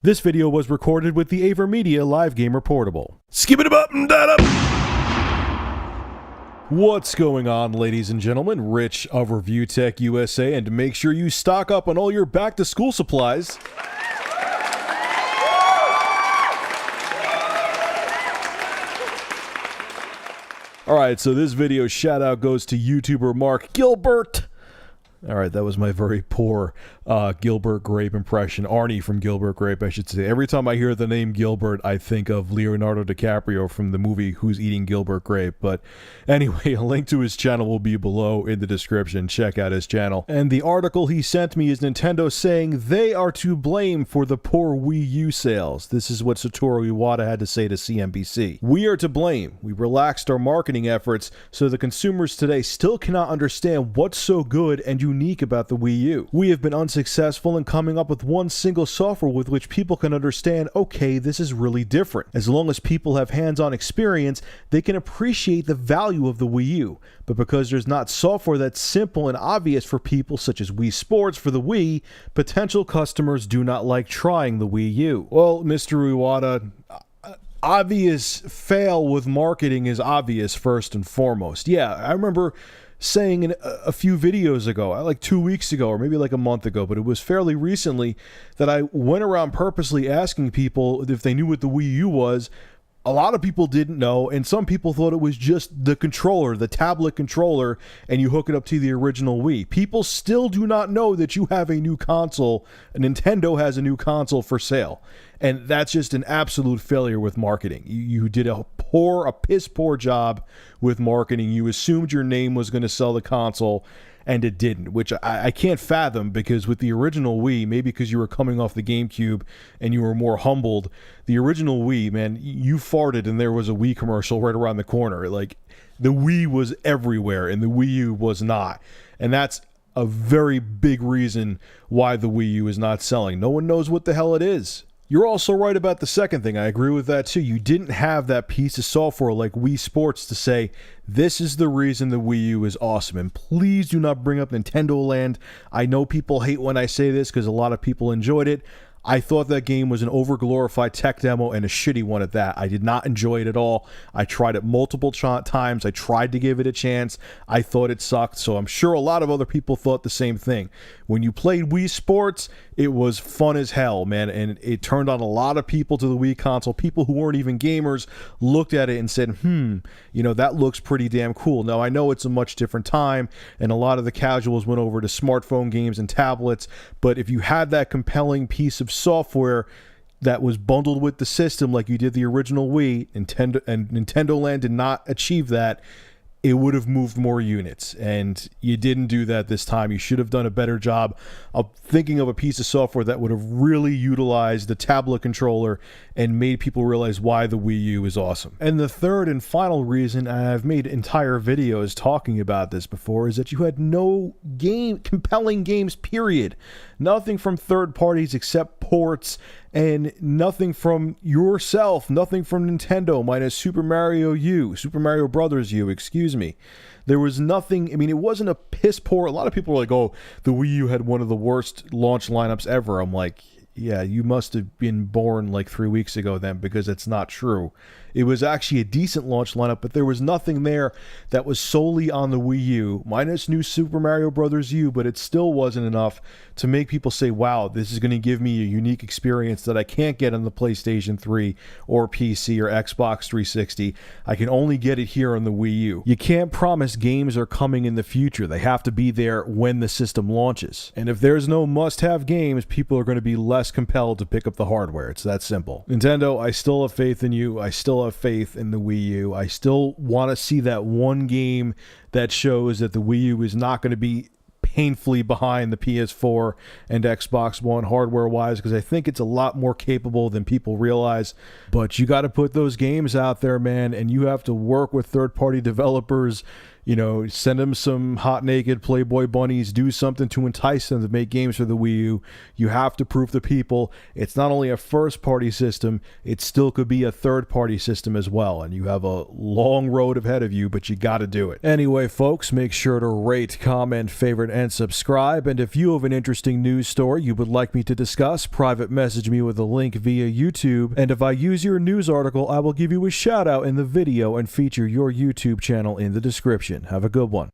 This video was recorded with the Avermedia Live Gamer Portable. Skip it up and that up! What's going on, ladies and gentlemen? Rich of Review Tech USA, and make sure you stock up on all your back-to-school supplies. Alright, so this video shout-out goes to YouTuber Mark Gilbert. Alright, that was my very poor Gilbert Grape impression. Arnie from Gilbert Grape, I should say. Every time I hear the name Gilbert, I think of Leonardo DiCaprio from the movie Who's Eating Gilbert Grape. But anyway, a link to his channel will be below in the description. Check out his channel. And the article he sent me is Nintendo saying they are to blame for the poor Wii U sales. This is what Satoru Iwata had to say to CNBC. We are to blame. We relaxed our marketing efforts so the consumers today still cannot understand what's so good and unique about the Wii U. We have been unsuccessful in coming up with one single software with which people can understand, okay, this is really different. As long as people have hands-on experience, they can appreciate the value of the Wii U. But because there's not software that's simple and obvious for people such as Wii Sports for the Wii, potential customers do not like trying the Wii U. Well, Mr. Iwata, obvious fail with marketing is obvious first and foremost. Yeah, I remember saying in a few videos ago, like 2 weeks ago or maybe like a month ago, but it was fairly recently, that I went around purposely asking people if they knew what the Wii U was. A lot of people didn't know, and some people thought it was just the controller, the tablet controller, and you hook it up to the original Wii. People still do not know that you have a new console. Nintendo has a new console for sale, and that's just an absolute failure with marketing. You did a piss poor job with marketing. You assumed your name was going to sell the console, and it didn't, which I can't fathom, because with the original Wii, maybe because you were coming off the GameCube and you were more humbled, the original Wii, man, you farted and there was a Wii commercial right around the corner. Like, the Wii was everywhere and the Wii U was not. And that's a very big reason why the Wii U is not selling. No one knows what the hell it is. You're also right about the second thing. I agree with that too. You didn't have that piece of software like Wii Sports to say, this is the reason the Wii U is awesome. And please do not bring up Nintendo Land. I know people hate when I say this because a lot of people enjoyed it. I thought that game was an overglorified tech demo, and a shitty one at that. I did not enjoy it at all. I tried it multiple times. I tried to give it a chance. I thought it sucked, so I'm sure a lot of other people thought the same thing. When you played Wii Sports, it was fun as hell, man, and it turned on a lot of people to the Wii console. People who weren't even gamers looked at it and said, that looks pretty damn cool. Now, I know it's a much different time, and a lot of the casuals went over to smartphone games and tablets, but if you had that compelling piece of software that was bundled with the system like you did the original Wii, Nintendo Land did not achieve that, it would have moved more units, and you didn't do that this time. You should have done a better job of thinking of a piece of software that would have really utilized the tablet controller and made people realize why the Wii U is awesome. And the third and final reason, and I've made entire videos talking about this before, is that you had no compelling games, period. Nothing from third parties except ports, and nothing from yourself, nothing from Nintendo, minus Super Mario Brothers U, excuse me. There was nothing. I mean, it wasn't a piss poor. A lot of people were like, oh, the Wii U had one of the worst launch lineups ever. I'm like, yeah, you must have been born like 3 weeks ago then, because it's not true. It was actually a decent launch lineup, but there was nothing there that was solely on the Wii U, minus new Super Mario Brothers U, but it still wasn't enough to make people say, wow, this is going to give me a unique experience that I can't get on the PlayStation 3 or PC or Xbox 360. I can only get it here on the Wii U. You can't promise games are coming in the future. They have to be there when the system launches. And if there's no must-have games, people are going to be less compelled to pick up the hardware. It's that simple. Nintendo, I still have faith in you. I still have faith in the Wii U. I still want to see that one game that shows that the Wii U is not going to be painfully behind the PS4 and Xbox One hardware-wise, because I think it's a lot more capable than people realize. But you got to put those games out there, man, and you have to work with third-party developers You know, send them some hot naked Playboy bunnies, do something to entice them to make games for the Wii U. You have to prove to people it's not only a first party system, it still could be a third party system as well. And you have a long road ahead of you, but you got to do it. Anyway, folks, make sure to rate, comment, favorite, and subscribe. And if you have an interesting news story you would like me to discuss, private message me with a link via YouTube. And if I use your news article, I will give you a shout out in the video and feature your YouTube channel in the description. Have a good one.